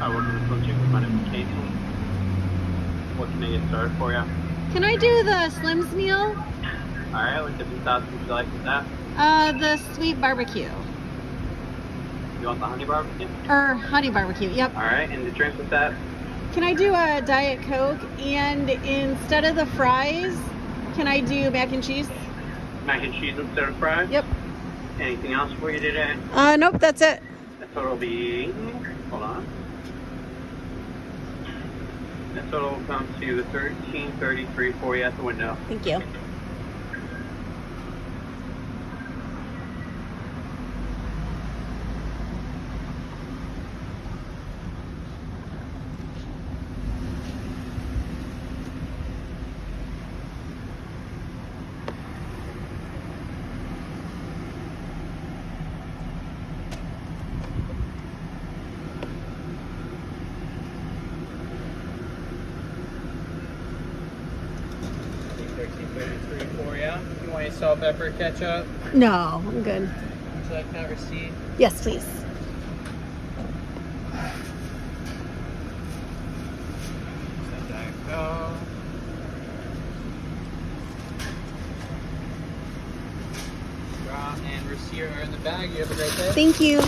Hi, welcome to Thru. My name is Casey. What can I get started for you? Can I do the Slims meal? Alright, what different sauce would you like with that? The sweet barbecue. You want the honey barbecue? Or honey barbecue, yep. Alright, and the drink with that? Can I do a Diet Coke, and instead of the fries, can I do mac and cheese? Mac and cheese instead of fries? Yep. Anything else for you today? Nope, that's it. That total will be, hold on. That total will come to $13.33 for you at the window. Thank you. $13.33 for you. You want any salt, pepper, ketchup? No, I'm good. Would you like that receipt? Yes, please. Set that go. Draw and receipt are in the bag. You have a great day. Thank you.